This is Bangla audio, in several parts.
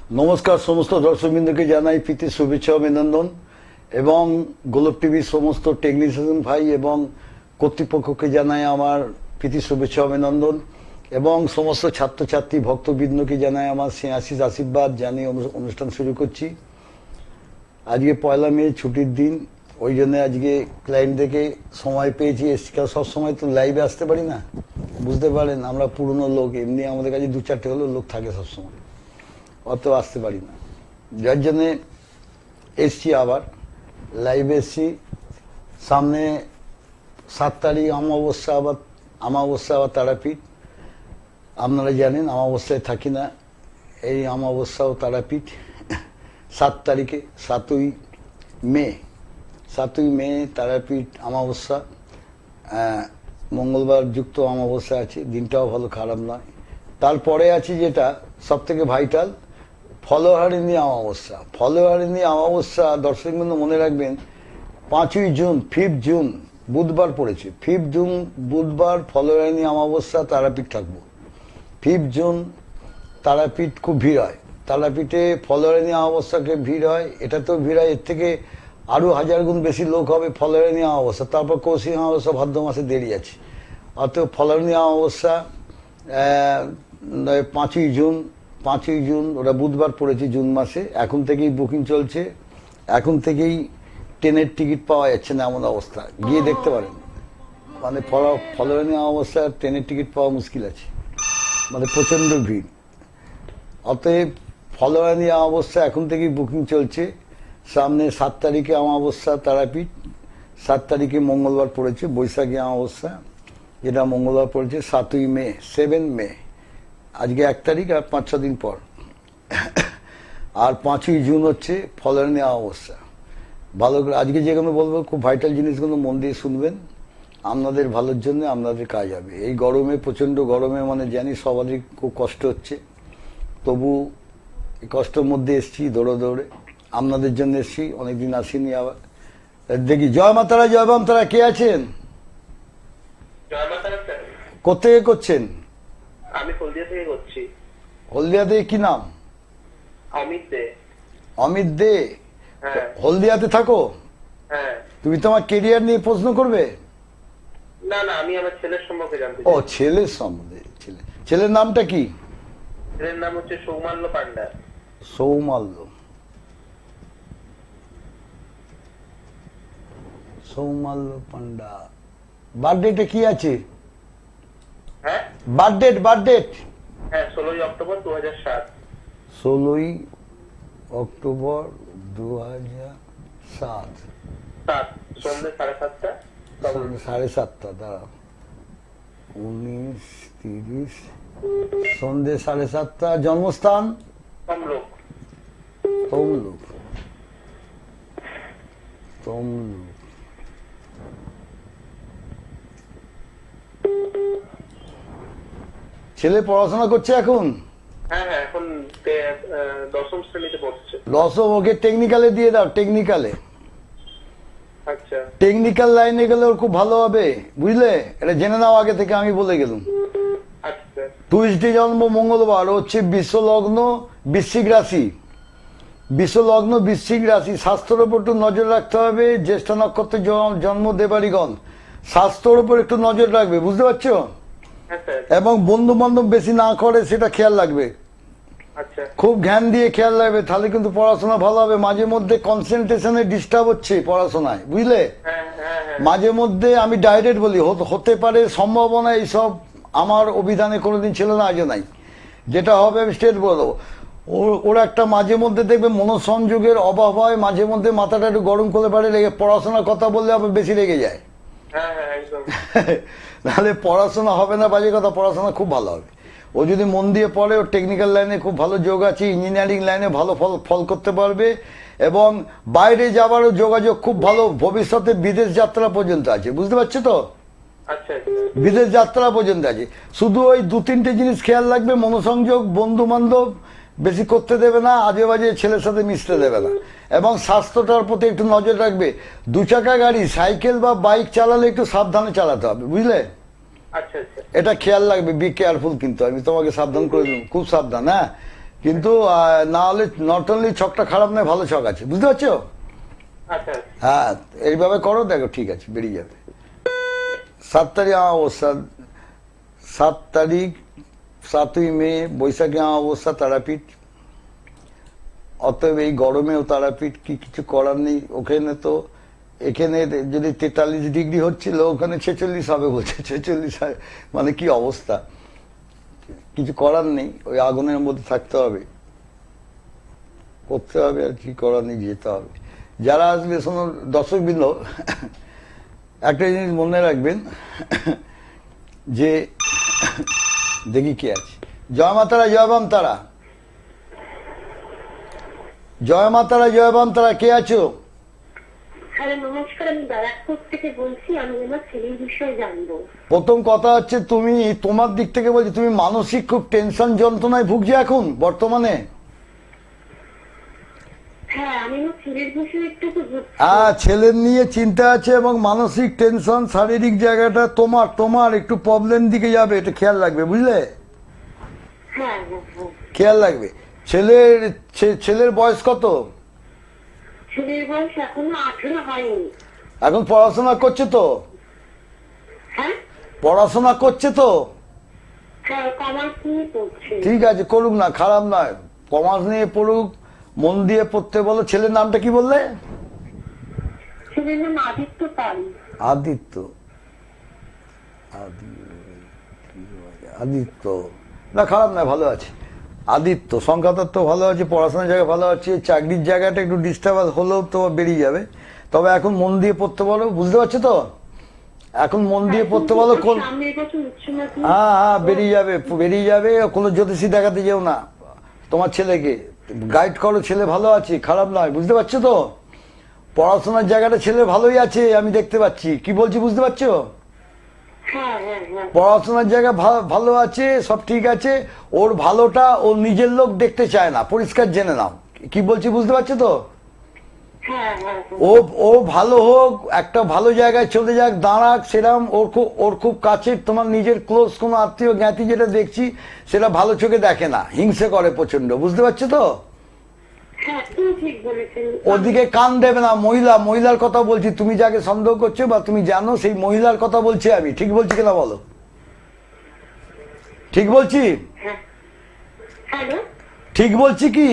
নমস্কার সমস্ত দর্শকবৃন্দকে জানাই প্রীতি শুভেচ্ছা অভিনন্দন এবং গোলক টিভির সমস্ত টেকনিশিয়ান ভাই এবং কর্তৃপক্ষকে জানাই আমার প্রীতি শুভেচ্ছা অভিনন্দন এবং সমস্ত ছাত্রছাত্রী ভক্তবৃন্দকে জানাই আমার আশিস আশীর্বাদ জানিয়ে অনুষ্ঠান শুরু করছি। আজকে 1 মে ছুটির দিন, ওই জন্য আজকে ক্লায়েন্টদেরকে সময় পেয়েছি এসছি। সব সময় তো লাইভে আসতে পারি না, বুঝতে পারেন আমরা পুরনো লোক, এমনি আমাদের কাছে 2-4টে হলেও লোক থাকে সবসময়, অত আসতে পারি না, যার জন্যে এসছি আবার লাইভে এসছি। সামনে 7 তারিখ অমাবস্যা আবার তারাপীঠ। আপনারা জানেন অমাবস্যায় থাকি না, এই অমাবস্যা ও তারাপীঠ 7 তারিখে 7ই মে তারাপীঠ অমাবস্যা, মঙ্গলবার যুক্ত অমাবস্যা আছে, দিনটাও ভালো খারাপ নয়। তারপরে আছে যেটা সব থেকে ভাইটাল, ফলহারিণী অমাবস্যা। দর্শকবৃন্দ মনে রাখবেন 5ই জুন 5 জুন বুধবার পড়েছে, 5 জুন বুধবার ফলহারিণী অমাবস্যা, তারাপীঠ থাকবো। 5 জুন তারাপীঠ খুব ভিড় হয়, তারাপীঠে ফলহারিণী অমাবস্যাকে ভিড় হয়, এটাতেও ভিড় হয়, এর থেকে আরো 1000 গুণ বেশি লোক হবে ফলহারিণী অমাবস্যা। তারপর কৌশিক অমাবস্যা ভাদ্র মাসে দেরি আছে, অতএব ফলহারিণী অমাবস্যা 5ই জুন ওটা বুধবার পড়েছে জুন মাসে। এখন থেকেই বুকিং চলছে, এখন থেকেই ট্রেনের টিকিট পাওয়া যাচ্ছে না এমন অবস্থা, গিয়ে দেখতে পারেন। মানে ফলহারিণী অমাবস্যা ট্রেনের টিকিট পাওয়া মুশকিল আছে, মানে প্রচন্ড ভিড়। অতএব ফলহারিণী অমাবস্যা এখন থেকেই বুকিং চলছে। সামনে 7 তারিখে অমাবস্যা তারাপীঠ, 7 তারিখে মঙ্গলবার পড়েছে, বৈশাখী অমাবস্যা, যেটা মঙ্গলবার পড়েছে 7 মে। আজকে 1 তারিখ আর 5-6 দিন পর। আর 5ই জুন হচ্ছে ফলহারিণী অমাবস্যা। ভালো করে আজকে যেগুলো বলবো খুব ভাইটাল জিনিসগুলো মন দিয়ে শুনবেন, আপনাদের ভালোর জন্য আপনাদের কাজ হবে। এই গরমে, প্রচন্ড গরমে, মানে জানি সবারই খুব কষ্ট হচ্ছে, তবু এই কষ্টের মধ্যে এসছি দৌড়ে, আপনাদের জন্য এসছি, অনেকদিন আসিনি। আবার দেখি জয় মাতারা, জয় বাম তারা, কে আছেন? কোথেকে করছেন? আমি হলদিয়া থেকে করছি। হলদিয়া থেকে কি নাম? অমিত দে। হলদিয়াতে থাকো? হ্যাঁ। তুমি তোমার কেরিয়ার নিয়ে প্রশ্ন করবে? না, আমি আমার ছেলের সম্পর্কে জানতে ও, ছেলের সম্বন্ধে। ছেলের নামটা কি? ছেলের নাম হচ্ছে সৌমাল্য পান্ডা। সৌমাল্য পান্ডা। বার্থডেটা কি আছে? হ্যাঁ, বার্থডেট? হ্যাঁ, 16ই অক্টোবর 2007। 16ই অক্টোবর 2007, সন্ধ্যে 7:30টা। 7:30, দাঁড়াও, 19:30, সন্ধ্যে 7:30। জন্মস্থান? তমলুক। ছেলে পড়াশোনা করছে এখন? হ্যাঁ, এখন 10ম শ্রেণীতে পড়ছে। 10ম, ওকে টেকনিক্যালে দিয়ে দাও, টেকনিক্যালে। আচ্ছা। টেকনিক্যাল লাইনে গেলে ওর খুব ভালো হবে, বুঝলে? এটা জেনে নাও আগে থেকে, আমি বলে গেলাম। আচ্ছা। টুইসডে জন্ম, মঙ্গলবার, হচ্ছে বিশ্বলগ্ন বৃশ্চিক রাশি। স্বাস্থ্যের উপর একটু নজর রাখতে হবে। জ্যেষ্ঠ নক্ষত্রে জন্ম দেবাড়িগণ, স্বাস্থ্যের উপর একটু নজর রাখবে, বুঝতে পারছো? এবং বন্ধু বান্ধব বেশি না করে সেটা খেয়াল রাখবে, খুব জ্ঞান দিয়ে খেয়াল রাখবে, তাহলে কিন্তু পড়াশোনা ভালো হবে। মাঝে মধ্যে কনসেন্ট্রেশনে ডিস্টার্ব হচ্ছে পড়াশোনায়, বুঝলে? মাঝে মধ্যে আমি ডাইরেক্ট বলি, হতে পারে, সম্ভাবনা, এইসব আমার অভিধানে কোনোদিন ছিল না, আজও নাই। যেটা হবে আমি স্টেট বলে দেবো। ওরা একটা মাঝে মধ্যে দেখবে মনোসংযোগের অভাব হয়, মাঝে মধ্যে মাথাটা একটু গরম করে পারে, লেগে পড়াশোনার কথা বললে আবার বেশি লেগে যায়। তাহলে পড়াশোনা হবে না, বাজে কথা, পড়াশোনা খুব ভালো হবে। ও যদি মন দিয়ে পড়ে, ওর টেকনিক্যাল লাইনে খুব ভালো যোগ আছে, ইঞ্জিনিয়ারিং লাইনে ভালো ফল করতে পারবে, এবং বাইরে যাবারও যোগাযোগ খুব ভালো, ভবিষ্যতে বিদেশ যাত্রা পর্যন্ত আছে, বুঝতে পারছো তো? বিদেশ যাত্রা পর্যন্ত আছে। শুধু ওই 2-3টে জিনিস খেয়াল রাখবে, মনোসংযোগ, বন্ধু বান্ধব বেশি করতে দেবে না, আজে বাজে ছেলের সাথে মিশতে দেবে না, এবং স্বাস্থ্যটার প্রতি একটু নজর রাখবে। 2 চাকা গাড়ি, সাইকেল বা বাইক চালালে একটু সাবধানে চালাতে হবে, বুঝলে? এটা খেয়াল রাখবে, বি কেয়ারফুল, কিন্তু আমি তোমাকে সাবধান করে দিলাম, খুব সাবধান। হ্যাঁ, কিন্তু না হলে নট অনলি ছকটা খারাপ নয়, ভালো ছক আছে, বুঝতে পারছো? আচ্ছা হ্যাঁ, এইভাবে করো, দেখো ঠিক আছে, বেরিয়ে যাবে। 7 তারিখ অমাবস্যা, 7 তারিখ 7ই মে বৈশাখী অমাবস্যা, তারাপীঠ। অতএব এই গরমেও তারাপীঠ, কি কিছু করার নেই। ওখানে তো এখানে যদি 43 ডিগ্রি হচ্ছিল, ওখানে 46 হবে বলছে, 46 মানে কি অবস্থা, কিছু করার নেই, ওই আগুনের মধ্যে থাকতে হবে, করতে হবে, আর কি করার নেই, যেতে হবে। যারা আসবে শোনো দর্শকবৃন্দ, একটা জিনিস মনে রাখবেন যে দেখি কে আছে। জয় মাতারা, জয় বাম তারা, জয় মাতারা, জয় বাম তারা, কে আছো? হ্যালো নমস্কার, আমি ব্যারাকপুর থেকে বলছি। আমি আমার ছেলের বিষয়ে জানবো। প্রথম কথা হচ্ছে, তুমি তোমার দিক থেকে বলছি, তুমি মানসিক খুব টেনশন যন্ত্রণায় ভুগছো এখন বর্তমানে। হ্যাঁ, আমি আমার ছেলের বিষয়ে একটু ছেলের নিয়ে চিন্তা আছে এবং মানসিক টেনশন, শারীরিক জায়গাটা তোমার একটু প্রবলেম দিকে যাবে, এটা খেয়াল রাখবে, বুঝলে? হ্যাঁ হ্যাঁ হ্যাঁ। খেয়াল রাখবে। ছেলের বয়স কত? ছেলের বয়স এখনো 18 হয়নি। এখন পড়াশোনা করছে তো? হ্যাঁ পড়াশোনা করছে তো? হ্যাঁ, কমার্স নিয়ে পড়ছে। ঠিক আছে, করুক না, খারাপ নয়, কমার্স নিয়ে পড়ুক, মন দিয়ে পড়তে বলো। ছেলের নামটা কি বললে? ছেলের নাম আদিত্য পাল। আদিত্য, আদিত্য না, খারাপ নয়, ভালো আছে। আদিত্য সংখ্যাতত্ত্ব ভালো আছে, পড়াশোনার জায়গা ভালো আছে, চাকরির জায়গাটা একটু ডিস্টার্ব হলেও তো বেরিয়ে যাবে। তবে এখন মন দিয়ে পড়তে বলো, বুঝতে পারছো তো? এখন মন দিয়ে পড়তে বলো। কোন সামনের বছর উচ্চ মাধ্যমিক। হ্যাঁ, বেরিয়ে যাবে, বেরিয়ে যাবে। কোনো জ্যোতিষী দেখাতে যেও না, তোমার ছেলেকে গাইড করো, ছেলে ভালো আছে, খারাপ নয়, বুঝতে পারছো তো? পড়াশোনার জায়গাটা ছেলে ভালোই আছে, আমি দেখতে পাচ্ছি, কি বলছি বুঝতে পারছো? হ্যাঁ হ্যাঁ হ্যাঁ। পড়াশোনার জায়গা ভালো আছে, সব ঠিক আছে। ওর ভালোটা ও নিজের লোক দেখতে চায় না, পরিষ্কার জেনে নাও, কি বলছি বুঝতে পারছো তো? হ্যাঁ হ্যাঁ হ্যাঁ। ও ভালো হোক, একটা ভালো জায়গায় চলে যাক, দাঁড়াক, সেরকম ওর খুব কাছে তোমার নিজের ক্লোজ কোনো আত্মীয় জ্ঞাতি যেটা দেখছি, সেটা ভালো চোখে দেখে না, হিংসে করে প্রচন্ড, বুঝতে পারছো তো? হ্যাঁ, তুমি ঠিক বলেছেন। ওদিকে কান দেবে না। মহিলার কথা বলছি, তুমি যাকে সন্দেহ করছো বা তুমি জানো, সেই মহিলার কথা বলছি আমি, ঠিক বলছি কিনা বলো? ঠিক বলছি? হ্যাঁ। হ্যালো, ঠিক বলছি কি?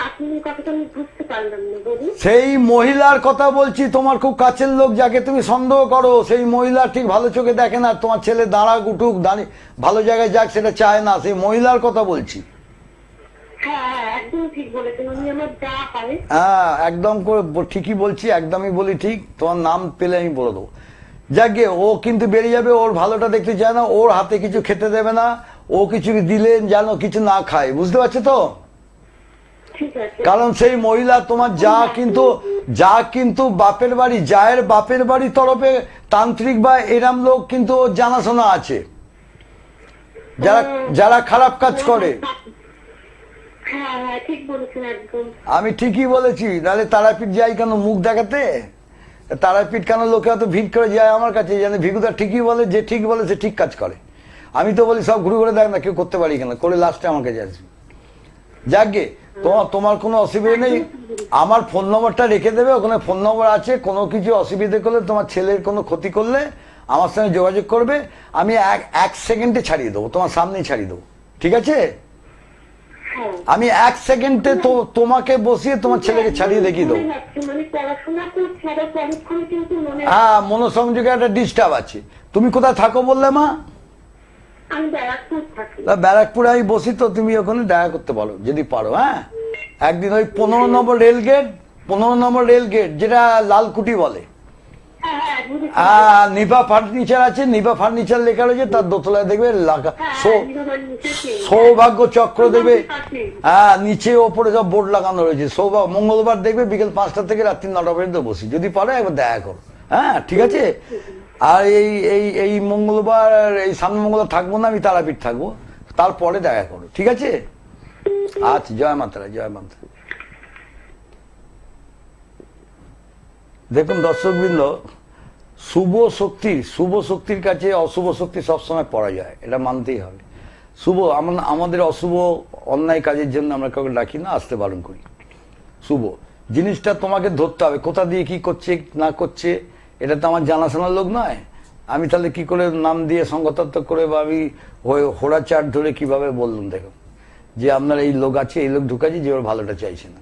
আপনি কথাটা আমি বুঝতে পারলাম না, বলুন। সেই মহিলার কথা বলছি, তোমার খুব কাছের লোক যাকে তুমি সন্দেহ করো, সেই মহিলা ঠিক ভালো চোখে দেখে না, তোমার ছেলে দাঁড়াক, উঠুক, দাঁড়িয়ে ভালো জায়গায় যাক, সেটা চায় না, সেই মহিলার কথা বলছি। হ্যাঁ হ্যাঁ, একদম ঠিক বলেছেন। উনি আমার যা হয়। হ্যাঁ, একদম করে ঠিকই বলছি, একদমই বলি ঠিক। তোমার নাম পেলে আমি বলে দেবো। যাকে ও কিন্তু বেরিয়ে যাবে, ওর ভালোটা দেখতে চায় না, ওর হাতে কিছু খেতে দেবে না, ও কিছু দিলে যেন কিছু না খায়, বুঝতে পারছো তো? ঠিক আছে। কারণ সেই মহিলা তোমার যা কিন্তু বাপের বাড়ি, জায়ের বাপের বাড়ির তরফে তান্ত্রিক বা এরাম লোক কিন্তু ওর জানাশোনা আছে, যারা খারাপ কাজ করে। হ্যাঁ হ্যাঁ, ঠিক বলেছেন একদম। আমি ঠিকই বলেছি, নাহলে তারাপীঠ যাই কেন মুখ দেখাতে? তারাপীঠ কেন লোকে অত ভিড় করে যায় আমার কাছে, জানে ভিগুদা ঠিকই বলে, যে ঠিক বলে সে ঠিক কাজ করে। আমি তো বলি সব ঘুরে ঘুরে দেখ না, কেউ করতে পারি কেন, করে লাস্টে আমার কাছে আসবে। যাকে তোমার কোনো অসুবিধা নেই, আমার ফোন নম্বরটা রেখে দেবে, ওখানে ফোন নম্বর আছে, কোনো কিছু অসুবিধা করলে, তোমার ছেলের কোনো ক্ষতি করলে আমার সঙ্গে যোগাযোগ করবে, আমি এক সেকেন্ডে ছাড়িয়ে দেবো, তোমার সামনেই ছাড়িয়ে দেবো, ঠিক আছে? হ্যাঁ। আমি 1 সেকেন্ডে তোমাকে বসিয়ে তোমার ছেলেকে ছাড়িয়ে দেখিয়ে দেবো। মানে পড়াশোনা করছে, আবার পরক্ষণে কিন্তু মনে হ্যাঁ, মনোসংযোগে একটা ডিস্টার্ব আছে। তুমি কোথায় থাকো বললে মা? আমি ব্যারাকপুর থাকি। ব্যারাকপুরে আমি বসি তো, তুমি ওখানে দেখা করতে পারো যদি পারো। হ্যাঁ, একদিন ওই 15 নম্বর রেলগেট যেটা লালকুটি বলে, হ্যাঁ হ্যাঁ, বুঝেছি। নিভা ফার্নিচার আছে, নিভা ফার্নিচার লেখা রয়েছে, তার দোতলায় দেখবে হ্যাঁ, নিচে সৌভাগ্য চক্র দেবে। পাশে। হ্যাঁ, নিচে ওপরে সব বোর্ড লাগানো রয়েছে। মঙ্গলবার দেখবে বিকেল 5টা থেকে রাত্রি 9টা পর্যন্ত বসি, যদি পারো একবার দেখা করো। হ্যাঁ, ঠিক আছে? আর এই মঙ্গলবার, এই সামনে মঙ্গলবার থাকবো না, আমি তারাপীঠ থাকবো, তারপরে দেখা করো, ঠিক আছে? আচ্ছা, জয় মাতারা, জয় মাতারা। দেখুন দর্শকবৃন্দ, শুভ শক্তির কাছে অশুভ শক্তি সবসময় পড়া যায়, এটা মানতেই হবে। শুভ আমাদের অশুভ অন্যায় কাজের জন্য আমরা কাউকে ডাকি না, আসতে বারণ করি। শুভ জিনিসটা তোমাকে ধরতে হবে, কোথা দিয়ে কি করছে না করছে, এটা তো আমার জানাশোনার লোক নয়। আমি তাহলে কি করে নাম দিয়ে সংগতত্ব করে বা আমি হোড়া চাট ধরে কিভাবে বললাম দেখো যে আপনার এই লোক আছে, এই লোক ঢুকাচ্ছে যে ওর ভালোটা চাইছে না,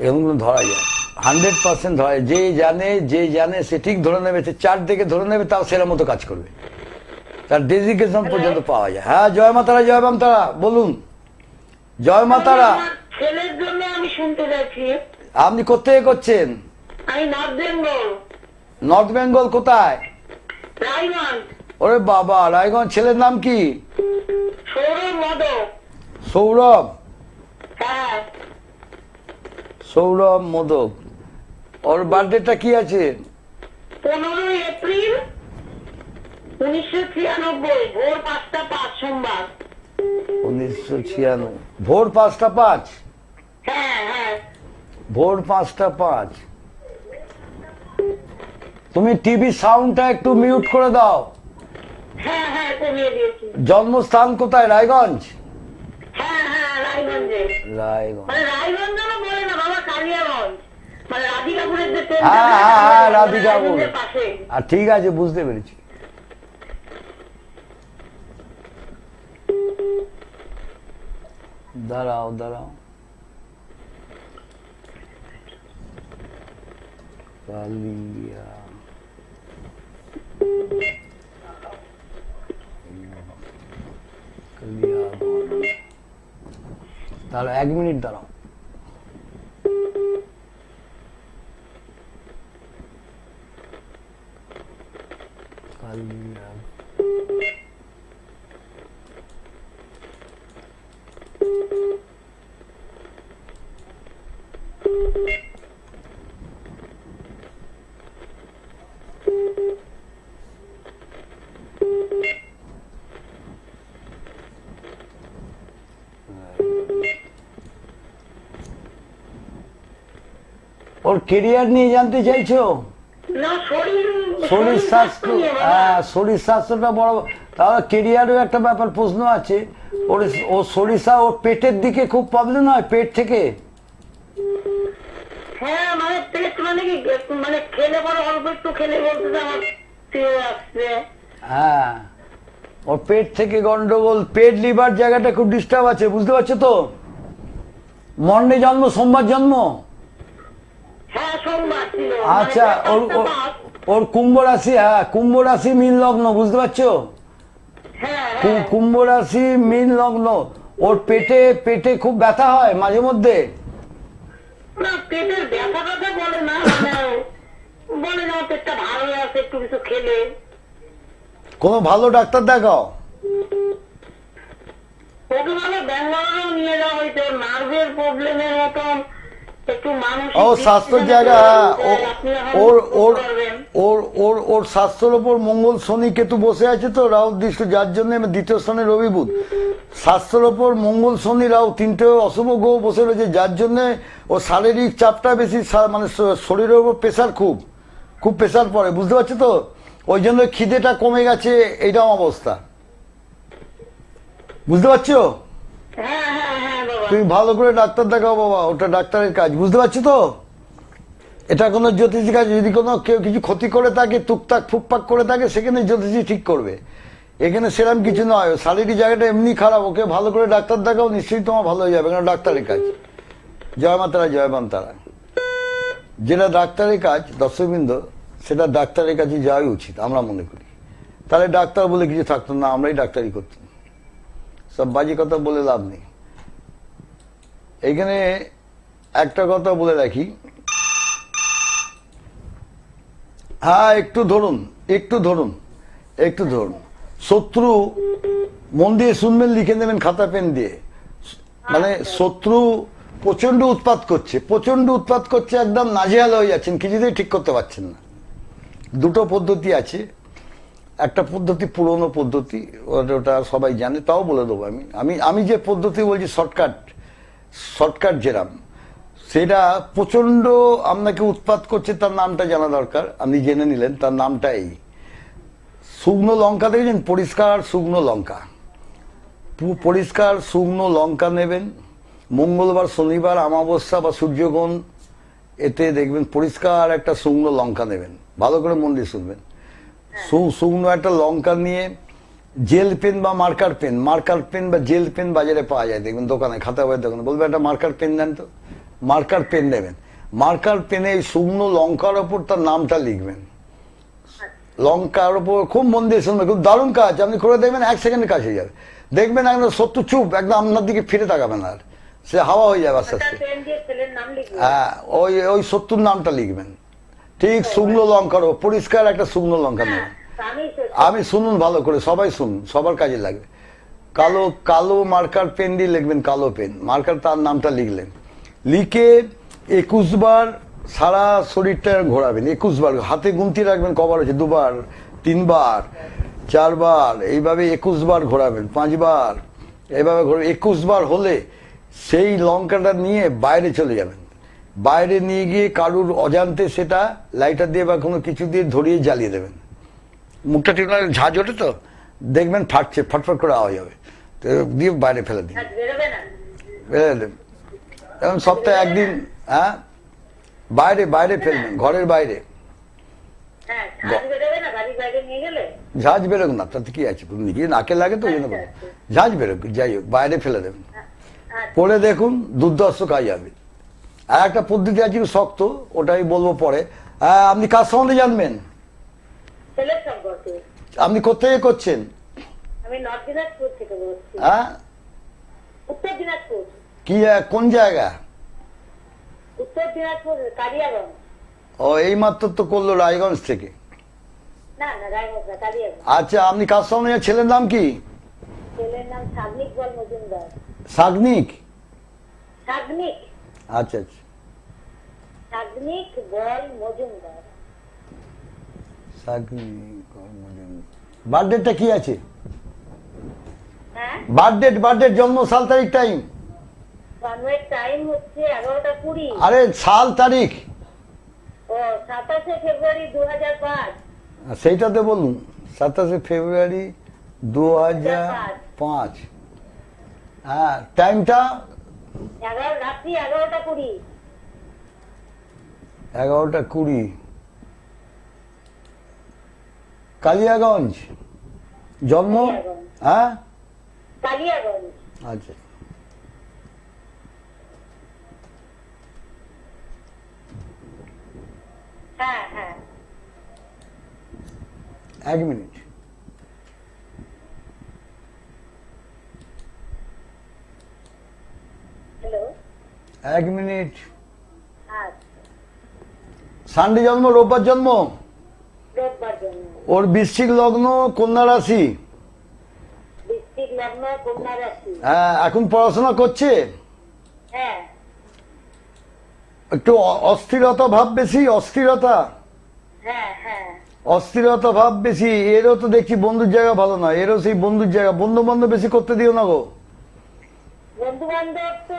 এরকম ধরা যায় 100% ধরা যায়। যে জানে সে ঠিক ধরে নেবে, সে চার্ট দেখে ধরে নেবে, তাও সেরা মতো কাজ করবে, তার ডেজিগনেশন পর্যন্ত পাওয়া যায়। হ্যাঁ, জয় মাতারা, জয় বামতারা, বলুন। জয় মাতারা। আমার ছেলের জন্য আমি শুনতে যাচ্ছি। আপনি কোথেকে করছেন? আমি নর্থ বেঙ্গল। নর্থ বেঙ্গল কোথায়? রায়গঞ্জ। ওরে বাবা, রায়গঞ্জ। ছেলের নাম কি? সৌরভ মোদক। সৌরভ? হ্যাঁ। সৌরভ মোদক। ওর বার্থডেটা কি আছে? 15 এপ্রিল 1996, ভোর 5টা 5 সোমবার। 1996, ভোর 5টা 5? হ্যাঁ হ্যাঁ। ভোর 5টা 5। তুমি টিভি সাউন্ডটা একটু মিউট করে দাও। হ্যাঁ হ্যাঁ, কমিয়ে দিয়েছি। জন্মস্থান কোথায়? রায়গঞ্জ? হ্যাঁ হ্যাঁ, রায়গঞ্জে। রায়গঞ্জ। মানে রায়গঞ্জ না বলে না বাবা, কালিয়াগঞ্জ, মানে রাধিকাপুরের যে হ্যাঁ হ্যাঁ হ্যাঁ, রাধিকাপুর। পাশে। আর ঠিক আছে, বুঝতে পেরেছি। দাঁড়াও দাঁড়াও, কালিয়া তাহলে 1 মিনিট দাঁড়াও। কালিয়া ওর কেরিয়ার নিয়ে জানতে চাইছো? না, শরীর স্বাস্থ্য, হ্যাঁ শরীর স্বাস্থ্যটা বড়। তাহলে কেরিয়ারও একটা ব্যাপার, প্রশ্ন আছে। ওর সরিষা, ওর পেটের দিকে খুব প্রবলেম হয়, পেট থেকে। হ্যাঁ, মানে পেট মানে কি, মানে খেলে পরে অল্প একটু খেলে বলতে আমার আসছে। হ্যাঁ, ওর পেট থেকে গন্ডগোল, পেট লিভার জায়গাটা খুব ডিস্টার্ব আছে, বুঝতে পারছো তো? মন্ডে জন্ম, সোমবার জন্ম। হ্যাঁ, সোমবার ছিল। আচ্ছা, ওর কুম্ভ রাশি, হ্যাঁ কুম্ভ রাশি মীন লগ্ন, বুঝতে পারছো? হ্যাঁ, কুম্ভ রাশি মীন লগ্ন। ওর পেটে খুব ব্যথা হয় মাঝে মধ্যে। না, পেটের ব্যথা ব্যথা বলে না, বলে না পেটটা ভালো আছে একটু কিছু খেলে। কোনো ভালো ডাক্তার দেখাও। ওকে মানে ব্যাঙ্গালোরেও নিয়ে যাওয়া হয়েছে, ওর নার্ভের প্রবলেমের মতন একটু মানুষ। ও স্বাস্থ্যের জায়গা, ওর স্বাস্থ্যের ওপর মঙ্গল শনি কেতু বসে আছে তো, রাহু দৃষ্টি, যার জন্য দ্বিতীয় স্থানে রবি বুধ। স্বাস্থ্যের ওপর মঙ্গল শনি রাহু তিনটে অশুভ গ্রহ বসে রয়েছে, যার জন্য ও শারীরিক চাপটা বেশি, মানে শরীরের উপর প্রেশার খুব প্রেশার পড়ে, বুঝতে পারছো তো? ওই জন্য খিদেটা কমে গেছে, এইরকম অবস্থা, বুঝতে পারছো? হ্যাঁ হ্যাঁ হ্যাঁ বাবা। তুমি ভালো করে ডাক্তার দেখাও বাবা, ওটা ডাক্তারের কাজ, বুঝতে পারছো তো? এটা কোনো জ্যোতিষী কাজ। যদি কোনো কেউ কিছু ক্ষতি করে থাকে, টুকটাক ফুকপাক করে থাকে, সেখানে জ্যোতিষী ঠিক করবে। এখানে সেরকম কিছু নয়, শারীরিক জায়গাটা এমনি খারাপ, ওকে ভালো করে ডাক্তার দেখাও, নিশ্চয়ই তোমার ভালো হয়ে যাবে, কারণ ডাক্তারের কাজ। জয় মাতারা, জয় বামতারা। যেটা ডাক্তারের কাজ দর্শকবৃন্দ, সেটা ডাক্তারের কাছে যাওয়াই উচিত আমরা মনে করি। তাহলে ডাক্তার বলে কিছু থাকতো না, আমরাই ডাক্তারি করতাম। সব বাজে কথা বলে লাভ নেই। এখানে একটা কথা বলে রাখি, হ্যাঁ একটু ধরুন, শত্রু মন দিয়ে শুনবেন, লিখে নেবেন খাতা পেন দিয়ে। মানে শত্রু প্রচন্ড উৎপাত করছে, একদম নাজেহাল হয়ে যাচ্ছেন, কিছুতেই ঠিক করতে পারছেন না। দুটো পদ্ধতি আছে। একটা পদ্ধতি পুরনো পদ্ধতি, ওটা সবাই জানে, তাও বলে দেবো আমি যে পদ্ধতি বলছি, শর্টকাট যেরাম, সেটা প্রচন্ড আপনাকে উৎপাত করছে, তার নামটা জানা দরকার। আপনি জেনে নিলেন তার নামটা এই। শুকনো লঙ্কা দেখেছেন, পরিষ্কার শুকনো লঙ্কা, পরিষ্কার শুকনো লঙ্কা নেবেন, মঙ্গলবার, শনিবার, অমাবস্যা বা সূর্যগ্রহণ, এতে দেখবেন পরিষ্কার একটা শুকনো লঙ্কা নেবেন। ভালো করে মন দিয়ে শুনবেন। শুকনো একটা লঙ্কা নিয়ে জেল পেন বা মার্কার পেন বা জেল পেন বাজারে পাওয়া যায়, দেখবেন দোকানে, খাতা বইয়ের দোকানে, বলবে একটা মার্কার পেন দেন তো, মার্কার পেন নেবেন। মার্কার পেনে এই শুকনো লঙ্কার ওপর তার নামটা লিখবেন। লঙ্কার ওপর খুব মন দিয়ে শুনবেন, খুব দারুণ কাজ, আপনি করে দেখবেন 1 সেকেন্ডে কাজ হয়ে যাবে। দেখবেন একদম সত্য চুপ, একদম আপনার দিকে ফিরে তাকাবেন আর, সে হাওয়া হয়ে যাবে আস্তে আস্তে। হ্যাঁ, ওই সত্যুর নামটা লিখবেন, ঠিক শুকনো লঙ্কার ওপর, পরিষ্কার একটা শুকনো লঙ্কা নেবেন। আমি শুনুন ভালো করে, সবাই শুনুন, সবার কাজে লাগবে। কালো মার্কার পেন দিয়ে লিখবেন, কালো পেন মার্কার, তার নামটা লিখলেন। লিখে 21 বার সারা শরীরটা ঘোরাবেন। 21 বার হাতে গুনতি রাখবেন কবার হচ্ছে, 2 বার, 3 বার, 4 বার, এইভাবে 21 বার ঘোরাবেন, 5 বার, এইভাবে ঘোরাবেন। 21 বার হলে সেই লঙ্কাটা নিয়ে বাইরে চলে যাবেন। বাইরে নিয়ে গিয়ে কারুর অজান্তে সেটা লাইটার দিয়ে বা কোনো কিছু দিয়ে ধরিয়ে জ্বালিয়ে দেবেন। মুখটা ঠিক না, ঝাঁজ ওঠে তো, দেখবেন ফাটছে, ফটফট করে আওয়াজ হবে, তো দিয়ে বাইরে ফেলে দিন, ফেলে দেবেন। এখন সপ্তাহে 1 দিন, হ্যাঁ, বাইরে ফেলবেন, ঘরের বাইরে। ঝাঁজ বেরোক না, তাতে কি আছে, নিজে নাকে লাগে তো, ওই জন্য ঝাঁজ বেরোক, যাই হোক বাইরে ফেলে দেবেন। পরে দেখুন দুর্ধর্ষ কাজ হবে। আর একটা পদ্ধতি আছে শক্ত, ওটাই বলবো পরে। আপনি কার সম্বন্ধে জানবেন? আপনি কোথায় করছেন? আমি নর্থ দিনাজপুর থেকে বলছি। হ্যাঁ, উত্তর দিনাজপুর। কি, কোন জায়গা? উত্তর দিনাজপুর, কালিয়াগঞ্জ। ও, এই মাত্র তো করলো রায়গঞ্জ থেকে। না না, রায়গঞ্জ না, কালিয়াগঞ্জ। আচ্ছা, আপনি কার সম্বন্ধে, ছেলের নাম কি? ছেলের নাম সাগনিক বল মজুমদার। সাগনিক? সাগনিক। আচ্ছা আচ্ছা, সাগনিক বল মজুমদার। বার্থডেটা কি আছে? হ্যাঁ, বার্থডে, জন্ম, সাল, তারিখ, টাইম। জন্মের টাইম হচ্ছে 11টা 20। আরে সাল, তারিখ? ও 27শে ফেব্রুয়ারি 2005। সেইটাতে বলুন, 27শে ফেব্রুয়ারি 2005। হ্যাঁ, টাইমটা? রাত্রি 11টা 20। 11টা 20। কালিয়াগঞ্জ জন্ম? হ্যাঁ, কালিয়াগঞ্জ। আচ্ছা। হ্যাঁ হ্যাঁ। 1 মিনিট। হ্যালো। 1 মিনিট। আচ্ছা। সানডে জন্ম, রোববার জন্ম? রোববার জন্ম। ওর বৃশ্চিক লগ্ন, কন্যা রাশি। বৃশ্চিক লগ্ন, কন্যা রাশি। হ্যাঁ, এখন পড়াশোনা করছে? হ্যাঁ। একটু অস্থিরতা ভাব বেশি, অস্থিরতা? হ্যাঁ হ্যাঁ। অস্থিরতা ভাব বেশি। এরও তো দেখছি বন্ধুর জায়গা ভালো না, এরও সেই বন্ধুর জায়গা, বন্ধু বান্ধব বেশি করতে দিও না গো। বন্ধু বান্ধব তো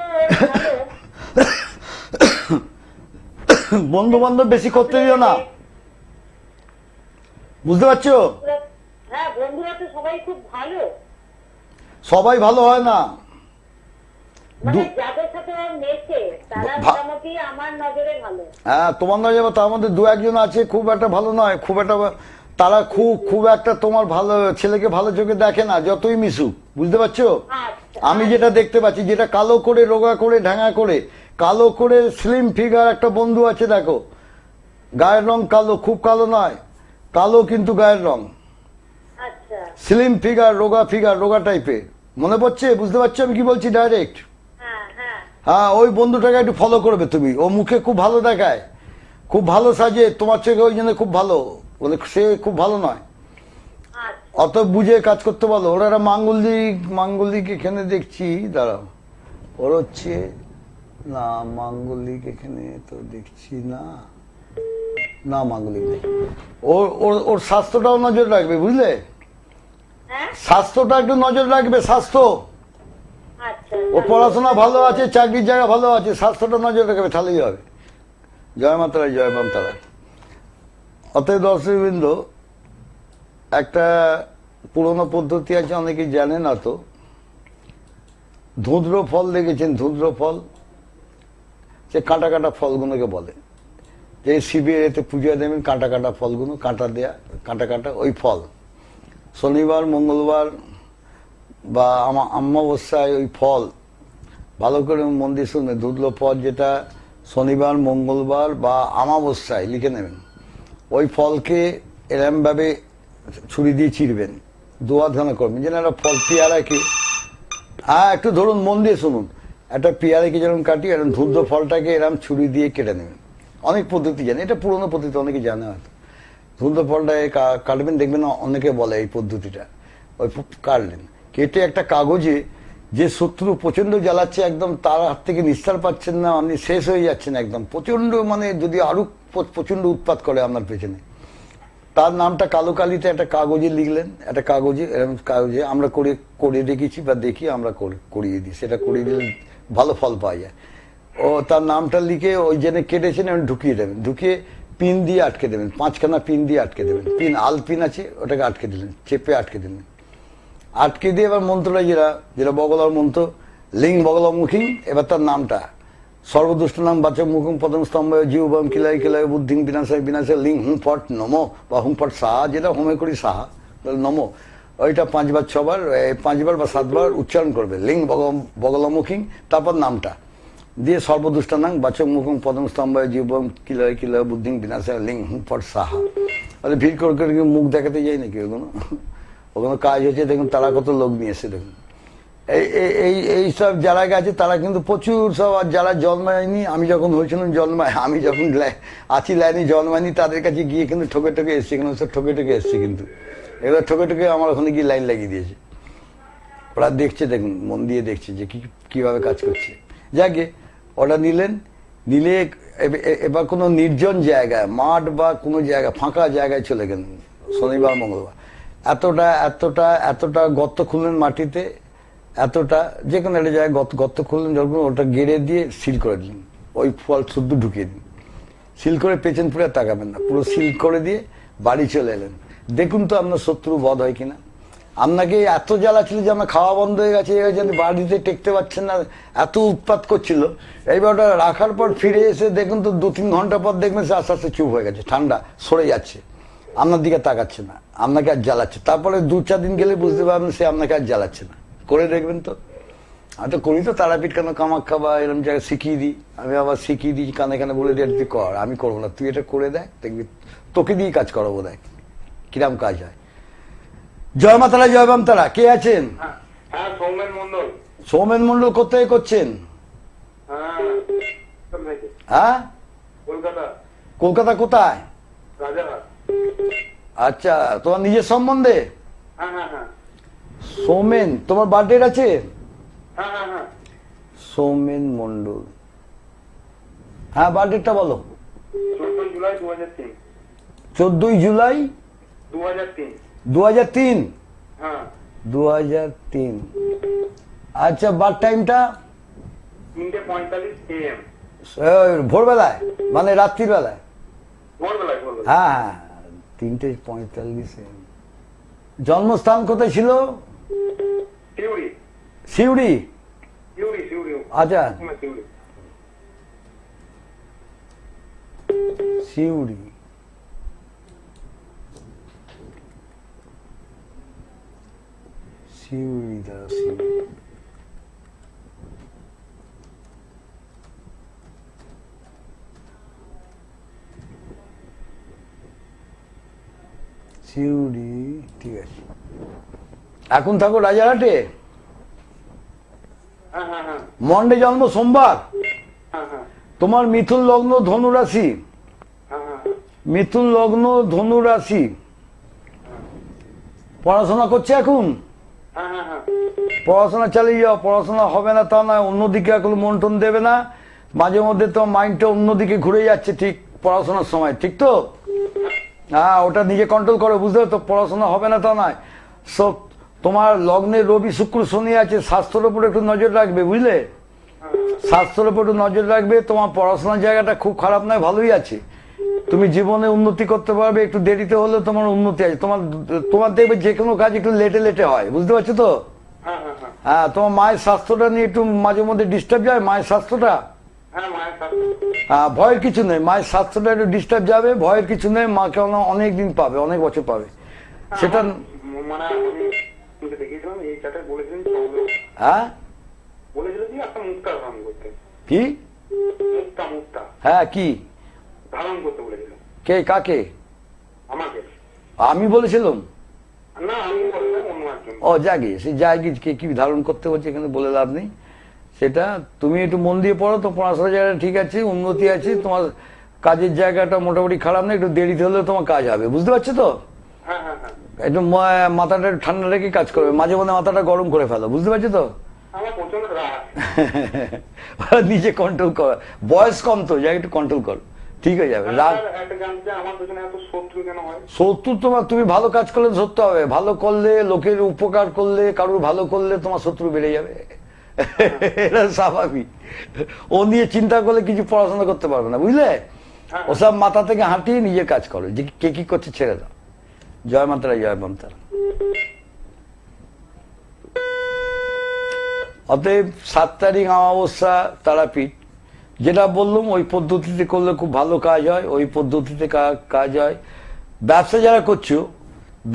ভালো। বন্ধু বান্ধব বেশি করতে দিও না, বুঝতে পারছো? হ্যাঁ, বন্ধুরা তো সবাই খুব ভালো। সবাই ভালো হয় না, মানে যাদের সাথে মেশে তারা মোটামুটি আমার নজরে ভালো। হ্যাঁ, তোমার নজরে, তার মধ্যে 2-1 জন আছে খুব একটা ভালো নয়, খুব একটা, তারা খুব একটা তোমার ভালো ছেলেকে ভালো চোখে দেখে না, যতই মিশুক, বুঝতে পারছো? আচ্ছা। আমি যেটা দেখতে পাচ্ছি, যেটা কালো করে, রোগা করে, ঢাঙা করে, কালো করে স্লিম ফিগার একটা বন্ধু আছে, দেখো, গায়ের রং কালো, খুব কালো নয়, কালো কিন্তু গায়ের রং, আচ্ছা। স্লিম ফিগার, রোগা টাইপের, মনে পড়ছে? বুঝতে পারছো আমি কি বলছি ডাইরেক্ট? হ্যাঁ হ্যাঁ। হ্যাঁ, ওই বন্ধুটাকে একটু ফলো করবে তুমি। ও মুখে খুব ভালো দেখায়, খুব ভালো সাজে, তোমার থেকে ওই জন্য খুব ভালো, বলে সে খুব ভালো নয়, আচ্ছা। অত বুঝে কাজ করতে বলো। ওরা একটা মাঙ্গলিক এখানে দেখছি, দাঁড়াও, ওর হচ্ছে না, মাঙ্গলিক এখানে তো দেখছি না, না মাঙ্গলিক নেই। ওর স্বাস্থ্যটাও নজর রাখবে, বুঝলে? হ্যাঁ। স্বাস্থ্যটা একটু নজর রাখবে, স্বাস্থ্য। আচ্ছা। ও পড়াশোনা ভালো আছে, চাকরির জায়গা ভালো আছে, স্বাস্থ্যটা নজর রাখবে, তাহলেই হবে। জয় মাতারাই, জয় বাম তারা। অতএব দর্শকবৃন্দ, একটা পুরনো পদ্ধতি আছে, অনেকেই জানে না তো, ধুঁদ্র ফল দেখেছেন? ধুঁদ্র ফল, যে কাঁটা কাঁটা ফলগুলোকে বলে, যে শিবের এতে পূজা দেবেন, কাঁটা কাঁটা ফলগুলো, কাঁটা দেয়া, কাঁটা কাঁটা ওই ফল। শনিবার, মঙ্গলবার বা অমাবস্যায় ওই ফল ভালো করে মন দিয়ে শুনবেন। ধুঁধলো ফল যেটা শনিবার, মঙ্গলবার বা অমাবস্যায় লিখে নেবেন। ওই ফলকে এরমভাবে ছুরি দিয়ে চিরবেন, দোয়াধানা করবেন। যেন একটা ফল, পেয়ারাকে, হ্যাঁ একটু ধরুন, মন দিয়ে শুনুন, একটা পেয়ারাকে যেরকম কাটি, এরকম ধুঁধলো ফলটাকে এরম ছুরি দিয়ে কেটে নেবেন। অনেক পদ্ধতি জানে, এটা পুরোনো পদ্ধতি, অনেকে জানে হয়তো। ধুঁধলো ফলটাকে কাটবেন, দেখবেন অনেকে বলে এই পদ্ধতিটা। ওই কাটলেন, কেটে একটা কাগজে, যে শত্রু প্রচন্ড জ্বালাচ্ছে, একদম তার হাত থেকে নিস্তার পাচ্ছেন না, আপনি শেষ হয়ে যাচ্ছেন একদম, প্রচন্ড, মানে যদি আরো প্রচন্ড উৎপাত করে আপনার পেছনে, তার নামটা কালো কালিতে একটা কাগজে লিখলেন, একটা কাগজে, এরকম কাগজে আমরা করে দেখেছি বা দেখি, আমরা করিয়ে দিই, সেটা করিয়ে দিলে ভালো ফল পাওয়া যায়। ও তার নামটা লিখে ওই জেনে কেটেছেন এবং ঢুকিয়ে দেবেন, ঢুকিয়ে পিন দিয়ে আটকে দেবেন, 5খানা পিন দিয়ে আটকে দেবেন। পিন, আল পিন আছে, ওটাকে আটকে দিলেন, চেপে আটকে দিলেন। আটকে দিয়ে এবার মন্ত্রটা যেটা বগলার মন্ত্র, লিং বগলমুখী, এবার তার নামটা সর্বদুষ্ট নাম বাচক মুখম পদম স্তম্ভ জীবম কিলাই কিলাই বুদ্ধি বিনাশায় বিনাশায় লিং হুম ফট নমো বা হুম ফট সাহা, যেটা হোমে করি সাহা, নমো, ওইটা 5বার 6বার 5বার বা 7বার উচ্চারণ করবে, লিং বগলমুখী, তারপর নামটা দিয়ে সর্বদুষ্ট নাম বাচক মুখম পদম স্তম্ভ জীবম কিলাই কিলাই বুদ্ধি বিনাশায় লিং হুম ফট সাহা। তাহলে ভিড় করে করে মুখ দেখাতে যাই নাকি ওগুলো? ওখানে কাজ হচ্ছে, দেখুন তারা কত লোক নিয়ে এসে, দেখুন এই সব যারা গেছে তারা কিন্তু প্রচুর সব। আর যারা জন্মায়নি, আমি যখন হয়েছিলাম আমি যখন আছি লাইনে জন্মায়নি, তাদের কাছে গিয়ে কিন্তু ঠকে ঠকে এসছে, কিন্তু সব ঠকে ঠকে এসছে, কিন্তু এগুলো ঠকে ঠকে আমার ওখানে গিয়ে লাইন লাগিয়ে দিয়েছে। ওরা দেখছে, দেখুন মন দিয়ে দেখছে যে কিভাবে কাজ করছে। যাকে ওটা নিলে এবার কোনো নির্জন জায়গায়, মাঠ বা কোনো জায়গায়, ফাঁকা জায়গায় চলে গেলেন শনিবার, মঙ্গলবার, এতটা গর্ত খুললেন মাটিতে, এতটা যে কোনো একটা জায়গায় গর্ত খুললেন, যখন ওটা গেড়ে দিয়ে সিল করে দিলেন, ওই ফল শুদ্ধ ঢুকিয়ে দিন। সিল করে পেছন ফিরে তাকাবেন না, পুরো সিল করে দিয়ে বাড়ি চলে এলেন। দেখুন তো আপনার শত্রু বধ হয় কিনা। আপনাকে এত জ্বালা ছিল যে আমার খাওয়া বন্ধ হয়ে গেছে, বাড়িতে টেকতে পারছেন না, এত উৎপাত করছিল। এইবার ওটা রাখার পর ফিরে এসে দেখুন তো 2-3 ঘন্টা পর দেখবেন সে আস্তে আস্তে চুপ হয়ে গেছে, ঠান্ডা সরে যাচ্ছে, আপনার দিকে তাকাচ্ছে না, আপনাকে আর জ্বালাচ্ছে। তারপরে 2-4 দিন গেলে বুঝতে পারবেন সে আপনাকে আর জ্বালাচ্ছে না। করে দেখবেন তো। আমি তো করি তো তারাপীঠ, কেন কামাখ্যা বা এরকম জায়গায় শিখিয়ে দিই, আমি আবার শিখিয়ে দিই, কানে কানে বলে দিই তুই কর, আমি করবো না, তুই এটা করে দেখ, দেখবি তোকে দিয়ে কাজ করাবো, দেখ কিরাম কাজ হয়। জয় মা তারা, জয় বাম তারা। কে আছেন? হ্যাঁ, সৌমেন মন্ডল। সৌমেন মন্ডল কোথায় করছেন? হ্যাঁ, কলকাতা। কলকাতা কোথায়? রাজারহাট। আচ্ছা, তোমার নিজের সম্বন্ধে? হ্যাঁ হ্যাঁ হ্যাঁ সৌমেন, তোমার বার্থডে আছে? হ্যাঁ হ্যাঁ হ্যাঁ সৌমেন মন্ডল, হ্যাঁ বার্থডেটা বলো। 14 জুলাই 2003। 14 জুলাই 2003। 2003? হ্যাঁ। 2003। আচ্ছা, বার্থ টাইমটা? 3:45 AM। ভোরবেলায় মানে রাত্রির বেলায়? ভোরবেলায়। হ্যাঁ হ্যাঁ, 3:45 AM। জন্মস্থান কোথায় ছিল? সিউড়ি। সিউড়ি? সিউড়ি। আচ্ছা, সিউড়ি। সিউড়ি। সিউড়ি, ঠিক আছে। এখন থাকো রাজারহাটে? হ্যাঁ হ্যাঁ হ্যাঁ মন্ডে জন্ম, সোমবার। হ্যাঁ হ্যাঁ তোমার মিথুন লগ্ন, ধনু রাশি। হ্যাঁ হ্যাঁ মিথুন লগ্ন, ধনু রাশি। পড়াশোনা করছে এখন? হ্যাঁ হ্যাঁ হ্যাঁ পড়াশোনা চালিয়ে যাও, পড়াশোনা হবে না তা নয়, অন্যদিকে এখন মন টন দেবে না। মাঝে মধ্যে তোমার মাইন্ডটা অন্যদিকে ঘুরে যাচ্ছে, ঠিক পড়াশোনার সময়, ঠিক তো? হ্যাঁ, ওটা নিজে কন্ট্রোল করো, বুঝতে তো? পড়াশোনা হবে না তা নয়। সব তোমার লগ্নে রবি শুক্র শনি আছে, স্বাস্থ্যের উপর একটু নজর রাখবে, বুঝলে? স্বাস্থ্যের উপর একটু নজর রাখবে। তোমার পড়াশোনার জায়গাটা খুব খারাপ নয়, ভালোই আছে। তুমি জীবনে উন্নতি করতে পারবে, একটু দেরিতে হলেও তোমার উন্নতি আছে। তোমার দেখবে যে কোনো কাজ একটু লেটে হয়, বুঝতে পারছো তো? হ্যাঁ হ্যাঁ হ্যাঁ হ্যাঁ, তোমার মায়ের স্বাস্থ্যটা নিয়ে একটু মাঝে মধ্যে ডিস্টার্ব যায়, মায়ের স্বাস্থ্যটা। হ্যাঁ মায়ের স্বাস্থ্য হ্যাঁ, ভয়ের কিছু নেই, মায়ের স্বাস্থ্যটা একটু ডিস্টার্ব যাবে, ভয়ের কিছু নেই, মাকে অনেক দিন পাবে, অনেক বছর পাবে সেটা। মানে আমি দেখিয়েছিলাম এই চাটে বলেছিলেন হ্যাঁ, বলেছিলেন যে একটা মুক্তা ধারণ করতে, কি? মুক্তা হ্যাঁ, কি ধারণ করতে বলেছিলেন কে, কাকে? আমাকে। আমি বলেছিলাম? না আমি বললাম অন্য একজন। ও জাগে, সে জায়গি কে কি ধারণ করতে হচ্ছে এখানে বলে লাভ নেই। সেটা তুমি একটু মন দিয়ে পড়ো তো, পড়াশোনার জায়গাটা ঠিক আছে, উন্নতি আছে, তোমার কাজের জায়গাটা মোটামুটি খারাপ না, একটু দেরিতে হলেও তোমার কাজ হবে, বুঝতে পারছো তো? হ্যাঁ হ্যাঁ হ্যাঁ একটু মাথাটা একটু ঠান্ডা রেখে কাজ করবে, মাঝে মাঝে মাথাটা গরম করে ফেলো, বুঝতে পারছো তো? আমার প্রচন্ড রাগ। নিজে কন্ট্রোল করো, বয়স কম তো, যাই একটু কন্ট্রোল করো, ঠিক হয়ে যাবে। রাগ একটা জানতে আমার পেছনে এত শত্রু কেন হয়? শত্রু তোমার, তুমি ভালো কাজ করলে সত্য হবে, ভালো করলে, লোকের উপকার করলে, কারোর ভালো করলে তোমার শত্রু বেড়ে যাবে, এটা স্বাভাবিক। ও নিয়ে চিন্তা করলে কিছু পড়াশোনা করতে পারবে না, বুঝলে? ওসব মাথা থেকে হাঁটিয়ে নিজের কাজ করো, যে কে কি করছে ছেড়ে দাও। জয় মাতারা, জয় মাতারা। অতএব 7 তারিখ অমাবস্যা তারাপীঠ, যেটা বললাম ওই পদ্ধতিতে করলে খুব ভালো কাজ হয়, ওই পদ্ধতিতে কাজ হয়। ব্যবসা যারা করছো,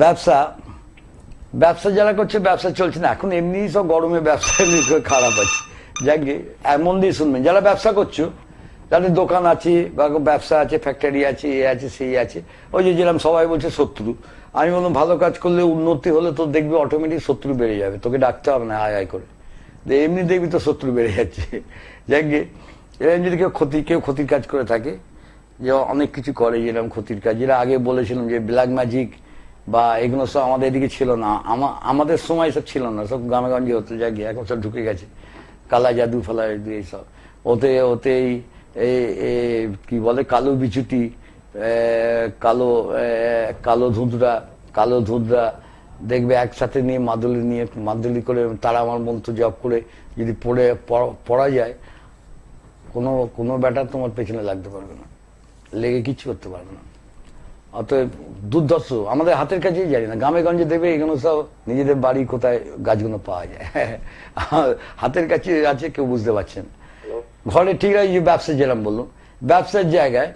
ব্যবসা যারা করছে, ব্যবসা চলছে না এখন, এমনি সব গরমে ব্যবসা এমনি খারাপ আছে। যাকে এমন দিয়ে শুনবেন, যারা ব্যবসা করছো, যাদের দোকান আছে বা ব্যবসা আছে, ফ্যাক্টরি আছে, এ আছে সেই আছে, ওই যে যেরকম সবাই বলছে শত্রু, আমি বললাম ভালো কাজ করলে, উন্নতি হলে তো দেখবি অটোমেটিক শত্রু বেড়ে যাবে, তোকে ডাকতে হবে না আয় আয় করে, এমনি দেখবি তো শত্রু বেড়ে যাচ্ছে। যাকে এরকম যদি কেউ ক্ষতির কাজ করে থাকে, যে অনেক কিছু করে যেরকম ক্ষতির কাজ, যেটা আগে বলেছিলাম যে ব্ল্যাক ম্যাজিক বা এগুলো সব আমাদের এদিকে ছিল না, আমাদের সময় সব ছিল না, সব গ্রামে গঞ্জে হতো, যাকে এখন সব ঢুকে গেছে, কালা জাদু ফালা এইসব, ওতেই কি বলে কালো বিচুটি, কালো ধুঁধরা দেখবে একসাথে নিয়ে মাদুলি করে তারা আমার মন্ত্র জপ করে যদি পড়া যায়, কোনো ব্যাটার তোমার পেছনে লাগতে পারবে না, লেগে কিছু করতে পারবে না। অতএব দুর্ধর্ষ, আমাদের হাতের কাছেই জানি না, গ্রামে গঞ্জে দেবে এগুলো সব নিজেদের বাড়ি কোথায় গাছগুলো পাওয়া যায়, হাতের কাছে আছে, কেউ বুঝতে পারছেন। ঘরে ঠিক আছে, যে ব্যবসা যেরকম বললো, ব্যবসার জায়গায়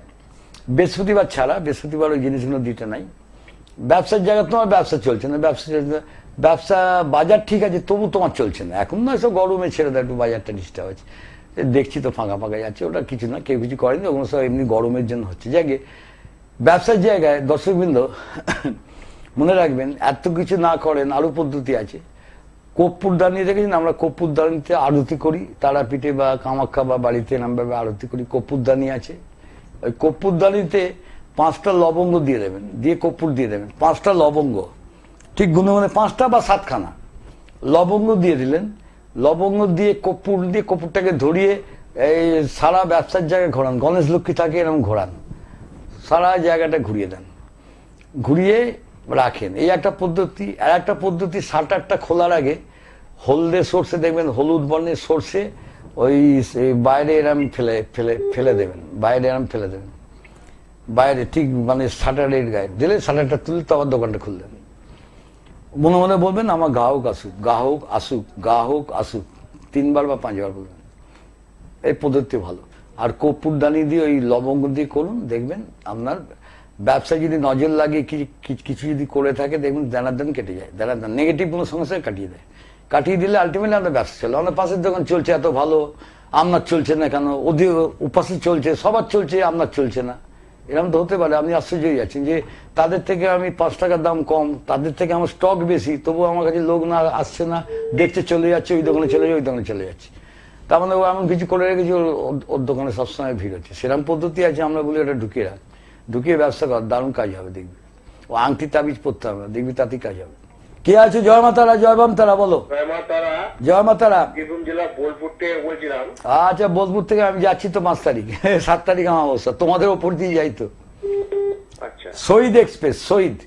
বৃহস্পতিবার ছাড়া, বৃহস্পতিবার ওই জিনিসগুলো দিতে নাই, ব্যবসার জায়গায় তোমার ব্যবসা চলছে না, ব্যবসা বাজার ঠিক আছে, তবু তোমার চলছে না এখন, না সব গরমে ছেড়ে দেয়, একটু বাজারটা ডিস্টার্ব আছে, দেখছি তো ফাঁকা যাচ্ছে, ওটা কিছু না, কেউ কিছু করেনি, ওগুলো সব এমনি গরমের জন্য হচ্ছে। যাকে ব্যবসার জায়গায় দর্শকবৃন্দ মনে রাখবেন, এত কিছু না করেন, আরো পদ্ধতি আছে। কর্পূরদানি দেখেছেন, আমরা কর্পূরদানিতে আরতি করি, তারাপীঠে বা কামাখ্যা বা বাড়িতে নামভাবে আরতি করি, কর্পূরদানি আছে। ওই কর্পূরদানিতে 5টা লবঙ্গ দিয়ে দেবেন, দিয়ে কর্পূর দিয়ে দেবেন, 5টা লবঙ্গ, ঠিক গুনে গুনে 5টা বা 7খানা লবঙ্গ দিয়ে দিলেন, লবঙ্গ দিয়ে কর্পূরটাকে ধরিয়ে এই সারা ব্যবসার জায়গায় ঘোরান, গণেশ লক্ষ্মী থাকে এরকম ঘোরান, সারা জায়গাটা ঘুরিয়ে দেন, ঘুরিয়ে রাখেন। এই একটা পদ্ধতি। আর একটা পদ্ধতি, শাটারটা খোলার আগে হলদে সর্ষে, দেখবেন হলুদ বর্ণের সর্ষে ওই বাইরে এরম ফেলে দেবেন, বাইরে ঠিক মানে শাটারের গায়ে দিলে, শাটারটা তুলে তো আবার দোকানটা খুললেন, মনে মনে বলবেন আমার গ্রাহক আসুক 3বার বা 5বার বলবেন, এই পদ্ধতি ভালো। আর কর্পূরদানি দিয়ে ওই লবঙ্গ দিয়ে করুন, দেখবেন আপনার ব্যবসায় যদি নজর লাগে, কিছু যদি করে থাকে, দেখবেন দান কেটে যায়, দান নেগেটিভ কোনো সমস্যা কাটিয়ে দিলে আলটিমেটলি আমাদের ব্যবসা চলে। আমাদের পাশের দোকান চলছে এত ভালো, আপনার চলছে না কেন? ওদের উপাসে চলছে, সবার চলছে, আপনার চলছে না, এরকম তো হতে পারে। আপনি আশ্চর্য হয়ে যাচ্ছেন যে তাদের থেকে আমি 5 টাকার দাম কম, তাদের থেকে আমার স্টক বেশি, তবু আমার কাছে লোক না আসছে না, দেখতে চলে যাচ্ছে, ওই দোকানে চলে যাচ্ছে, তার মানে ও এমন কিছু করে রেখেছি, ওর দোকানে সবসময় ভিড় হচ্ছে। সেরকম পদ্ধতি আছে, আমরা বলি ওটা ঢুকিয়ে ব্যবসা কর, দারুণ কাজ হবে, দেখবি। ও আংটি তাবিজ পড়তে হবে, দেখবি তাতেই কাজ হবে। কে আছে? জয় মা তারা, জয় বাম তারা, বলো। জয় মা তারা। বীরভূম জেলা বোলপুর থেকে বলছিলাম। আচ্ছা, বোলপুর থেকে আমি যাচ্ছি তো 5 তারিখ, 7 তারিখ আমার অবস্থা, তোমাদের ওপর দিয়ে যাই তো। আচ্ছা, শহীদ এক্সপ্রেস, শহীদ।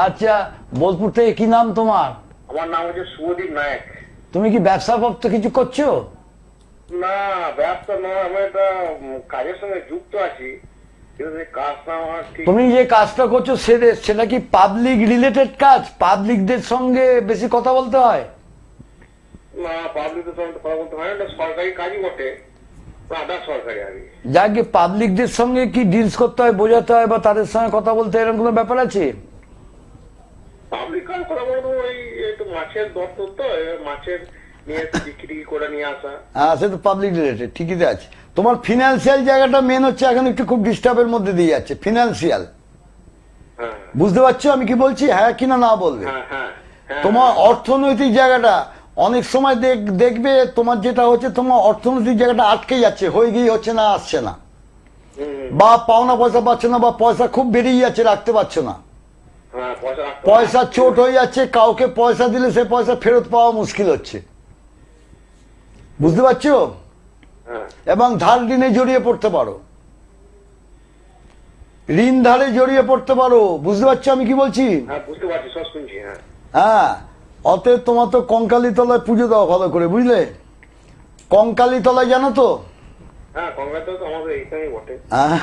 আচ্ছা, বোলপুর থেকে কি নাম তোমার? আমার নাম হচ্ছে শুভদীপ নায়ক। তুমি কি ব্যবসা কিছু করছো? না, ব্যবসা নয়, আমি একটা কাজের সঙ্গে যুক্ত আছি। কিন্তু এই কাজটা আমার ঠিক তুমি যে কাজটা করছো সেটা কি পাবলিক রিলেটেড কাজ? পাবলিকদের সঙ্গে বেশি কথা বলতে হয়? না, পাবলিকের সঙ্গে কথা বলতে হয় না, এটা সরকারি কাজই বটে, আধা সরকারি আর কি। যাকে পাবলিকদের সঙ্গে কি ডিলস করতে হয়, বোঝাতে হয়, বা তাদের সঙ্গে কথা বলতে হয়, এরকম কোনো ব্যাপার আছে? পাবলিক কাজ কথা বলতে ওই একটু মাছের দপ্তর তো, এবার মাছের নিয়ে বিক্রি করে নিয়ে আসা। হ্যাঁ, সে তো পাবলিক রিলেটেড, ঠিকই তো আছে। তোমার ফিনান্সিয়াল জায়গাটা মেন হচ্ছে, এখন একটু খুব ডিস্টার্বের মধ্যে দিয়ে যাচ্ছে ফিনান্সিয়াল। হ্যাঁ বুঝতে পারছো আমি কি বলছি? হ্যাঁ কিনা না বলবে। হ্যাঁ হ্যাঁ হ্যাঁ। তোমার অর্থনৈতিক জায়গাটা অনেক সময় দেখবে তোমার যেটা হচ্ছে, তোমার অর্থনৈতিক জায়গাটা আটকে যাচ্ছে, হয়ে গিয়ে হচ্ছে না, আসছে না, হুম, বা পাওনা পয়সা পাচ্ছ না, বা পয়সা খুব বেরিয়ে যাচ্ছে, রাখতে পারছো না, হ্যাঁ, পয়সা রাখতে হবে। পয়সা চোট হয়ে যাচ্ছে, কাউকে পয়সা দিলে সে পয়সা ফেরত পাওয়া মুশকিল হচ্ছে। বুঝতে পারছো? হ্যাঁ এবং ধার ঋণে জড়িয়ে পড়তে পারো, ঋণ ধারে জড়িয়ে পড়তে পারো। বুঝতে পারছো আমি কি বলছি? হ্যাঁ, বুঝতে পারছি, সব শুনছি। হ্যাঁ হ্যাঁ, অতএব তোমার তো কঙ্কালী তলায় পুজো দেওয়া ভালো করে, বুঝলে? কঙ্কালী তলায় জানো তো? হ্যাঁ, কংগ্রেস তো আমাদের এইখানেই বটে।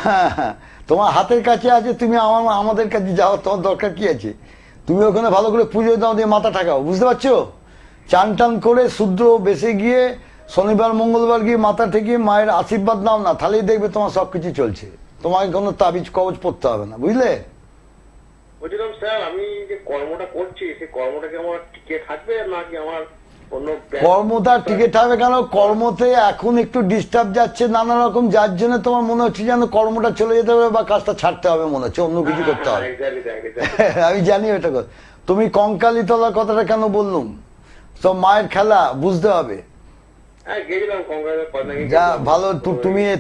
হ্যাঁ, তোমার হাতের কাছে আছে, তুমি আমাদের কাছে যাওয়ার তোমার দরকার কি আছে? তুমি ওখানে ভালো করে পুজো দাও, দিয়ে মাথা ঠাকাও। বুঝতে পারছো? চান টান করে শুদ্ধ বেসে গিয়ে শনিবার মঙ্গলবার গিয়ে মাথা ঠেকিয়ে মায়ের আশীর্বাদ নাও না, তাহলেই দেখবে তোমার সবকিছু চলছে, তোমাকে কোনো তাবিজ কবজ পড়তে হবে না। বুঝলে? বলছিলাম স্যার, আমি যে কর্মটা করছি, সেই কর্মটা কি আমার টিকে থাকবে নাকি আমার অন্য কর্মটা টিকে থাকবে কেন? কর্মতে এখন একটু ডিস্টার্ব যাচ্ছে নানা রকম, যার জন্য তোমার মনে হচ্ছে যেন কর্মটা চলে যেতে হবে বা কাজটা ছাড়তে হবে, মনে হচ্ছে অন্য কিছু করতে হবে। আমি জানি ওটা কথা। তুমি কঙ্কালী তলার কথাটা কেন বললুম? সব মায়ের খেলা, বুঝতে হবে। হ্যাঁ, গেছিলাম কংগ্রেসের। যা ভালো,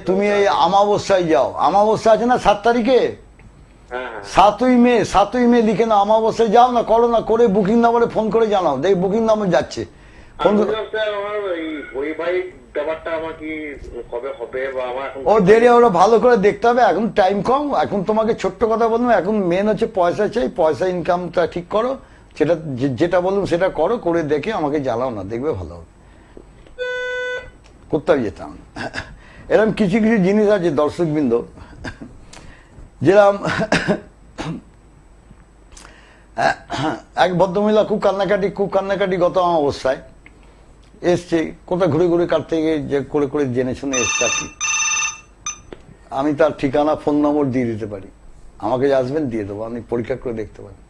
তুমি এই অমাবস্যায় যাও, অমাবস্যা আছে না 7 তারিখে, হ্যাঁ হ্যাঁ 7ই মে লিখে নাও, অমাবস্যায় যাও না, করো না, করে বুকিং নাম্বারে ফোন করে জানাও, দেখ বুকিং নাম্বার যাচ্ছে। ফোন স্যার, আমার এই বৈবাহিক ব্যাপারটা আমার কি কবে হবে, বা আমার এখন ও দেরি, ওরা ভালো করে দেখতে হবে, এখন টাইম কম। এখন তোমাকে ছোট্ট কথা বললাম, এখন মেন হচ্ছে পয়সা চাই, পয়সা ইনকামটা ঠিক করো, যেটা বললাম সেটা করো, করে দেখে আমাকে জানাও না, দেখবে ভালো হবে। কোথাও যেতাম এরকম কিছু কিছু জিনিস আছে দর্শকবৃন্দ, যেরকম এক ভদ্রমহিলা খুব কান্নাকাটি গত অবস্থায় এসছে, কোথাও ঘুরে ঘুরে কাটতে গিয়ে যে করে করে জেনে শুনে এসছে আর কি। আমি তার ঠিকানা ফোন নম্বর দিয়ে দিতে পারি, আমাকে আসবেন দিয়ে দেবো, আপনি পরীক্ষা করে দেখতে পারেন।